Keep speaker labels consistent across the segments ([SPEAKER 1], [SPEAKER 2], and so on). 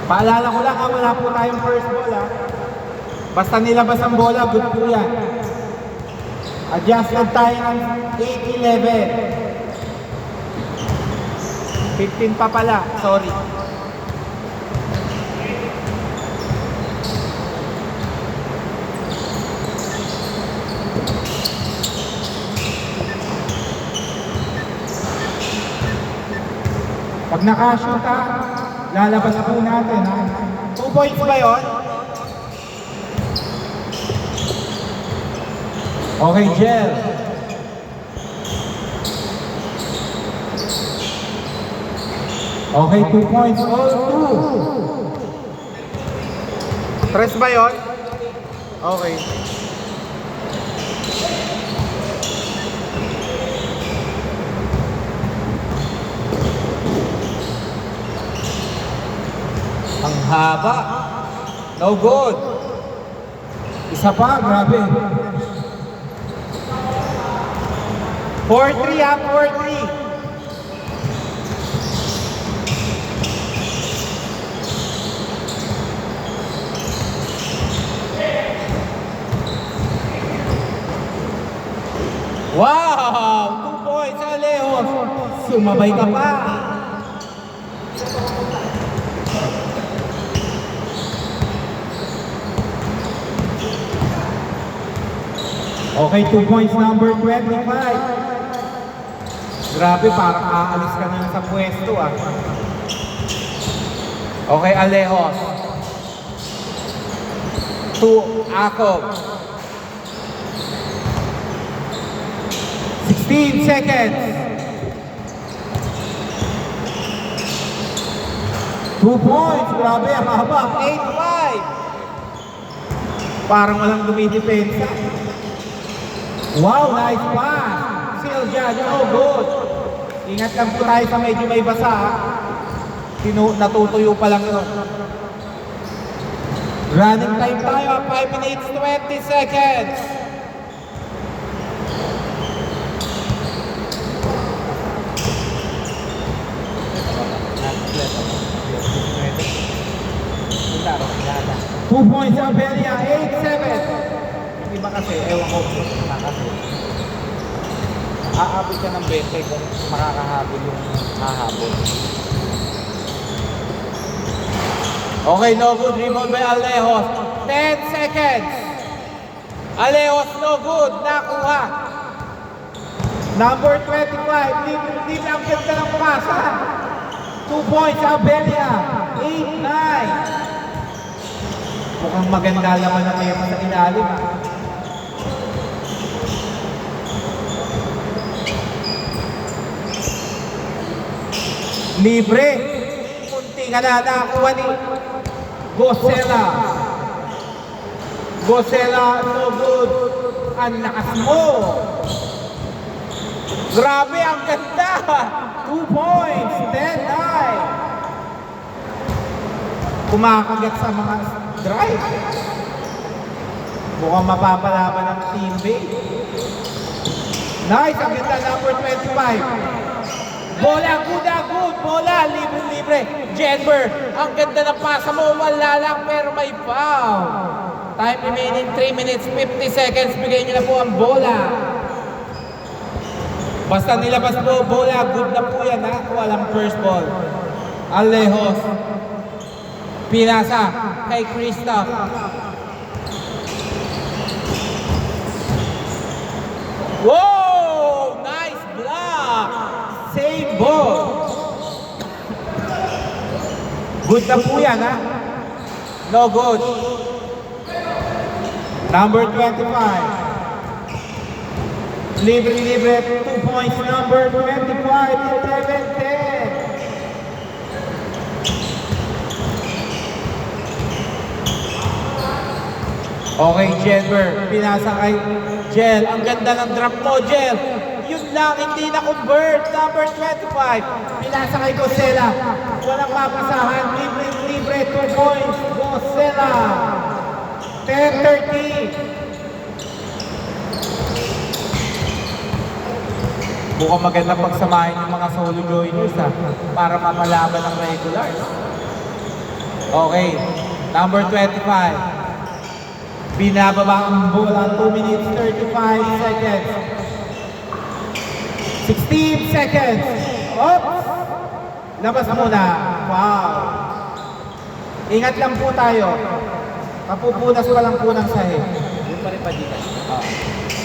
[SPEAKER 1] Paalala ko lang, wala po tayong first ball ha. Basta nilabas ang bola, good po yan. Adjusted tayo ng 8-11. 15 pa pala, sorry. Pag nakashoot ha, lalabas po natin ha. 2 points ba yun? Okay, Jel. Okay, 2 points, all 2. Tres ba yun? Okay. Ang haba. No good. Isa pa, grabe. 4-3 ha, 4-3. Wow! 2 points, Alejo. Sumabay ka pa. Okay, 2 points, number 25. Grabe, parang aalis ka na sa pwesto ah. Okay, Alejos. 2, Acob. 16 seconds. 2 points, grabe, ang haba. 8-5. Parang walang dumidepensa. Wow, nice pass. Silja, no good. Ingat lang po tayo sa medyo may basa ha. Natutuyo pa lang yun. Running time tayo, 5 minutes, 20 seconds. Two points ang Belia, 8-7. Iba kasi, ewan ko kasi aabot ka ng 20 kung makakahabol yung hahabol. Okay, no good. Rebound by Alejos. 10 seconds. Alejos, no good. Nakuha. Number 25. Libre ang ganda ng pasa. 2 points ang Belia. 8-9. Mukhang maganda naman ang tema sa ilalim. Libre. Munti ka na nakakuha ni Gosela. Gosela, no good. Ang lakas mo. Grabe, ang ganda. 2 points, 10-9. Kumakagat sa mga drive. Mukhang mapapalaban ng teammate. Nice, ang ganda, number 25. Bola, good. Bola, libre. Jenber, ang ganda ng pasa mo. Wala lang, pero may foul. Time remaining 3 minutes, 50 seconds. Bigay niyo na po ang bola. Basta nilabas po, bola, good na po yan ha. Walang first ball. Alejos. Pinasa kay Christoph. Whoa! Nice block! Save ball. Good na po yan ha. No good. Number 25. Libre, 2 points, number 25, 11-10. Okay, Jenber, pinasa kay Jel. Ang ganda ng drop mo, Jel. Yun lang, hindi na-convert. Number 25, pinasa kay Gosela. Walang papasahan, libre, 2 points, Gosela. 10-13. Mukhang maganda pagsamahin yung mga solo joiners ha, para mamalaban ng regular. No? Okay. Number 25. Binababa ang bola. 2 minutes 35 seconds. 16 seconds. Oops! Labas muna. Wow. Ingat lang po tayo. Kapupunas pa lang po ng sahig.
[SPEAKER 2] Yung pa rin pa dito.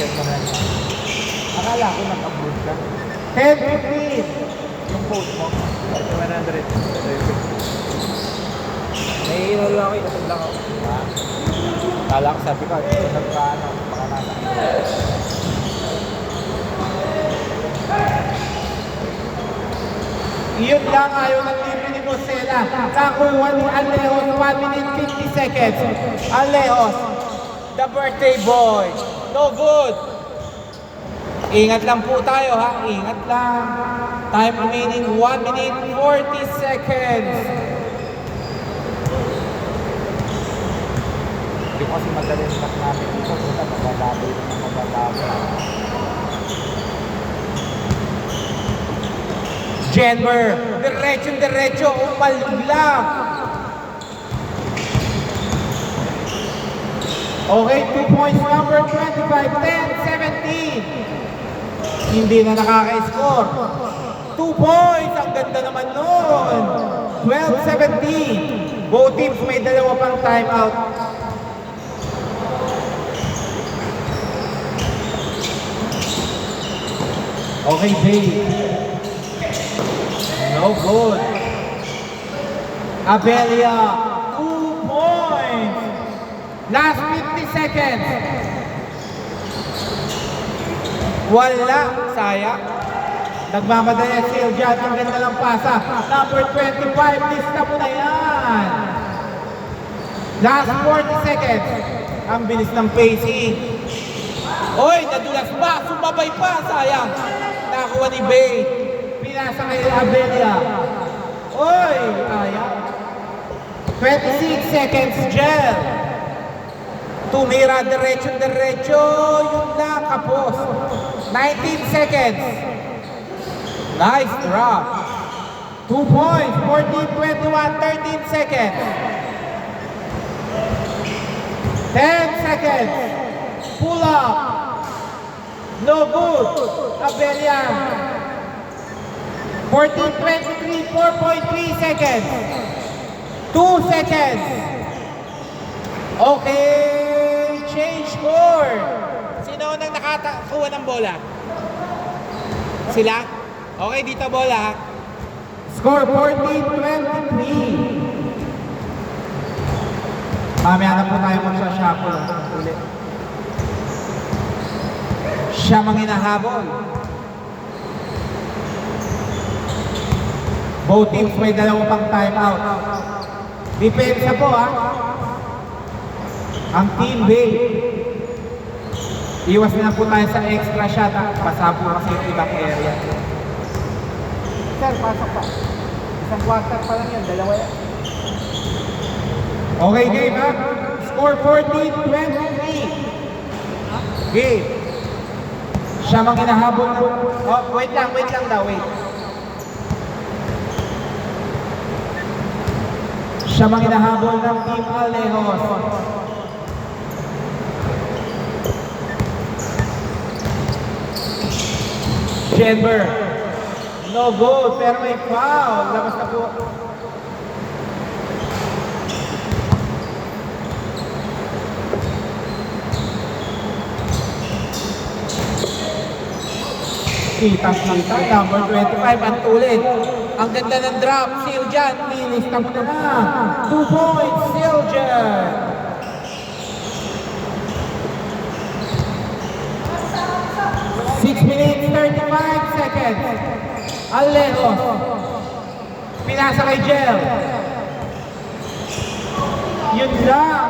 [SPEAKER 2] Check mo na. Akala ko nag-upload ka.
[SPEAKER 1] 10-15.
[SPEAKER 2] Yung post mo. Ito 100. May ilo lang ako. Itatag lang ako. Kala ko sabi ko. Ito nagpaano. Baka nasa.
[SPEAKER 1] Iyon lang ayaw ng libre ni Mosela. Nakuha ni Alejos, 1 minute 50 seconds. Alejos, the birthday boy. No good. Ingat lang po tayo ha, ingat lang. Time remaining 1 minute 40 seconds.
[SPEAKER 2] Hindi ko kasi madali yung namin dito. Buta mabababo yung mabababo.
[SPEAKER 1] Jenber, diretso, umaluglang. Okay, 2 points number 25, 10-17. Hindi na nakaka-score. 2 points, ang ganda naman nun. 12-17. Both teams may dalawa pang timeout. Okay, Jay. No good. Abelia, 2 points. Last 50 seconds. Wala. Sayang. Nagmamadali si Eljan. Ang ganda ng pasa. Number 25. Lista mo na yan. Last 40 seconds. Ang bilis ng pacing. Oy, nadulas pa. Sumabay pa. Sayang. Nakakuha ni Bay. Pinasa kay Abelia. Oy, ayaw. 26 seconds, Jel. Tumira, diretso. Yun lang, kapos. 19 seconds. Nice drop. 2 points, 14-21, 13 seconds. 10 seconds. Pull up. No good. Abelia. 14-23, 4.3 seconds. 2 seconds. Okay, change score. Sino nang nakatakuha ng bola? Sila? Okay, dito bola. Score 14-23. Mamaya na po tayo magsashuffle ulit. Siya mang hinahabol. Both teams may dalawang pang timeout. Depensa po ha. Ang Team Bay. Iwas na po tayo sa extra shot ha. Basa po kasi yung ibang area.
[SPEAKER 2] Sir, pasok pa. Isang quarter pa lang yan. Dalawa yan.
[SPEAKER 1] Okay, game ha. Score 14-23. Game. Siya mang hinahabol na. Oh, wait lang daw, wait. Siya mang hinahabol ng Team Alejos. Jenber. No good, pero may foul. Labas na po. Kita, number 25, ang tulit. Ang ganda ng drop, Siljan, nilista mo na. 2 points, Siljan. Six minutes, 35 seconds. Alejos. Pinasa kay Jel. Yun lang.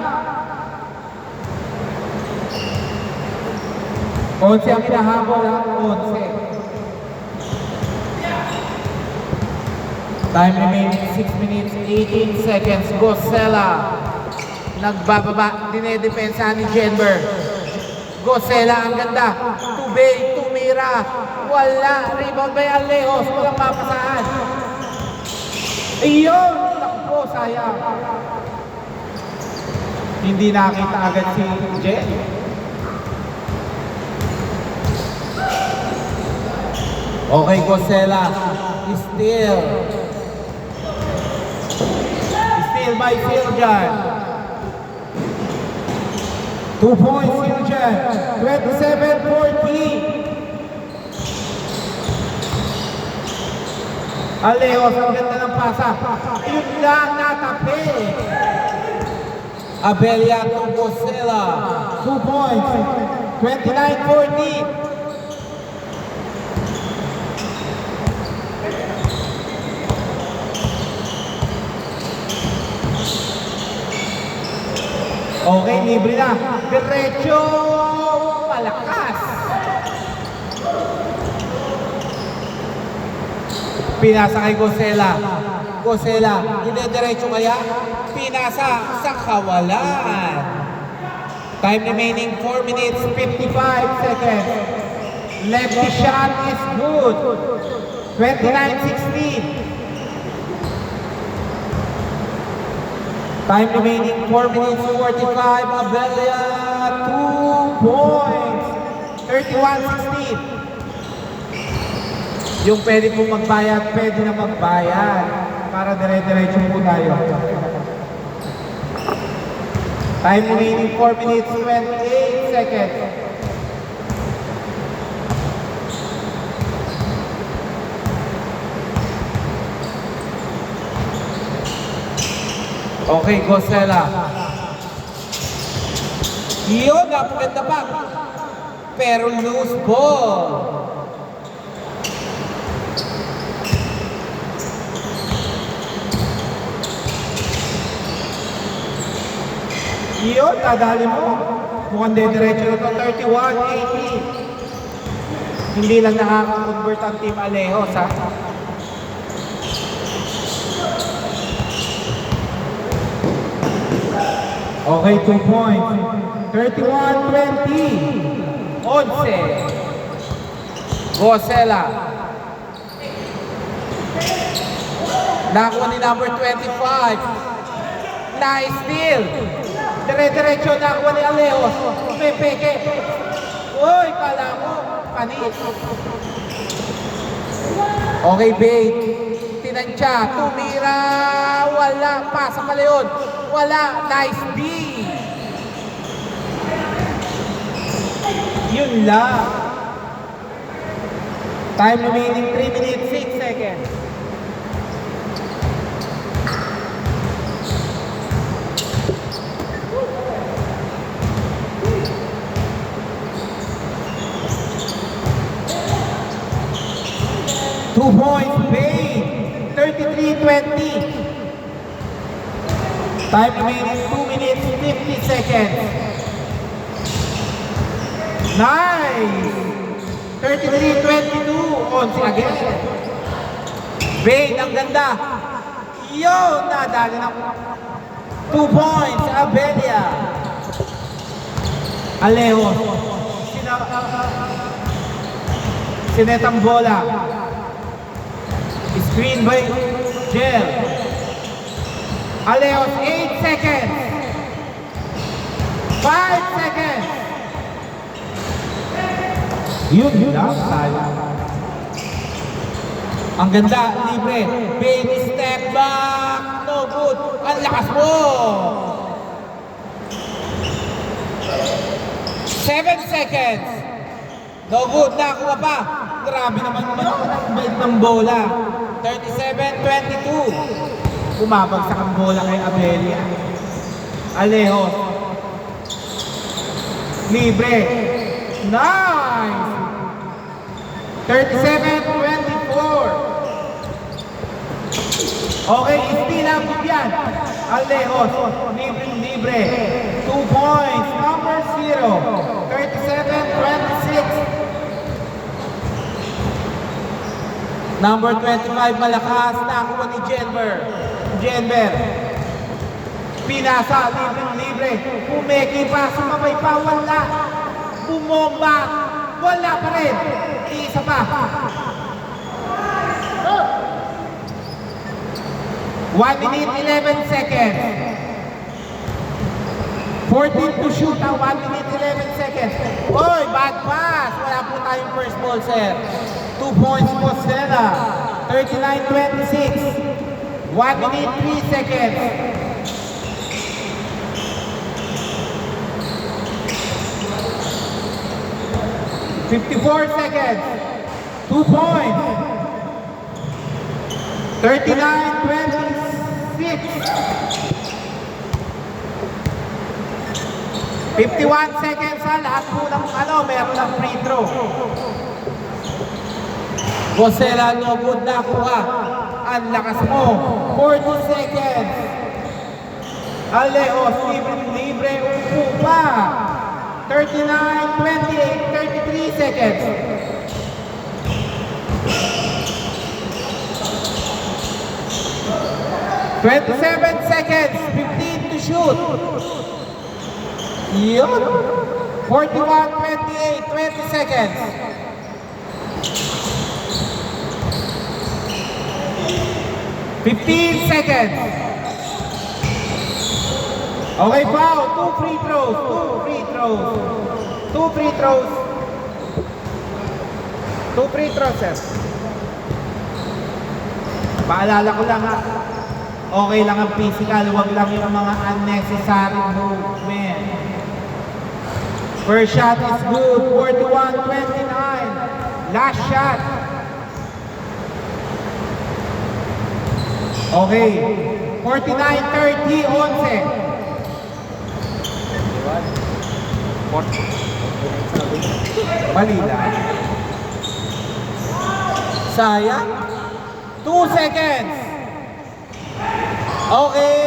[SPEAKER 1] 11 ang hinahabol, 11. Time remaining 6 minutes, 18 seconds. Gosela. Nagbababa. Dinedepensa ni Jenber. Gosela, ang ganda. Tubay, tumira. Wala. Rebound by Alejos. Walang mapasaan. Iyon. Takbo. sayang. Hindi nakita agad si Jen. Okay, Gosela. Steal. Steal by Siljan. 2 points, Siljan. 27-14. Alejos, ang ganda ng pasa. Yun lang natapi. Abella to Gosela. 2 points. 29-14. Okay, libre na. Diretso. Malakas. Pinasa kay Gosela. Gosela, hindi diretso kaya? Pinasa sa kawalan. Time remaining 4 minutes 55 seconds. Lefty shot is good. 29-16. Time remaining 4 minutes 45. Abella 2 points. 31-16. Yung pwede po magbayad, pwede na magbayad. Para dire-diretso po tayo. Time remaining 4 minutes 28 seconds. Okay, Gosela. Yun, napaganda pa. Pero loose ball. Yun, dadali mo. Mukhang diretso na ito, 31-18. Hindi lang nakaka-convert ang Team Alejos, ha? Okay, 2 points. 31-20. 11. Gosela. Nakuha ni number 25. Nice steal. Dire-diretso nakuha ni Alejos. Pepeke. Uy, kala mo. Panis. Okay, bait. Tinansya. Tumira. Wala. Pasa pa Leon. Wala. Nice D. Yun lang. Time remaining 3 minutes 6 seconds. Two points, Bane. 33-20. Time remaining 2 minutes 50 seconds. Nice! 33-22. Onsi again. Bane, ang ganda. Yun, nadali ng 2 points. Abella. Alejos. Sinetang bola. Screen by Jel. Alejos, 8 seconds. 5 seconds. Yun lang, sayang. Ang ganda, libre. Baby step back. No good. Ang lakas mo. 7 seconds. No good. Nakuha pa. Grabe naman yun. Ang bait ng bola. 37-22. Bumabagsak ang bola kay Abella. Alejos. Libre. Nice! 37-24. Okay, steal up yan. Alejos. Libre. 2 points. Number 0. 37-26. Number 25, malakas. Nakuha ni Jenber. Pinasa, libre. Pumeki pa, sumabay pa, wala. Bumomba, wala pa rin. Isa pa. 1 minute 11 seconds. 14 to shoot ang 1 minute 11 seconds. Oy, bad pass. Wala po tayong first ball, sir. 2 points po, Stella. 39-26. 1 minute 3 seconds. $54 seconds. 2 points. 39-26. 51 seconds ha, lahat po ng meron ng free throw. Bosela, no good na kuha. Ang lakas mo. 40 seconds. Aleos, libre, upo pa. 39-28, 33 seconds. $27 seconds, 15 to shoot. Yun. 41-28, 20 seconds. $15 seconds. Okay, foul. 2 free throws. 2 free throws. 2 free throws. 2 free throws, sir. Paalala ko lang ha. Okay lang ang physical, wag lang yung mga unnecessary movement. First shot is good, 41-29. Last shot. Okay, 49-30, 11. Mali lang. Sayang. 2 seconds. Okay,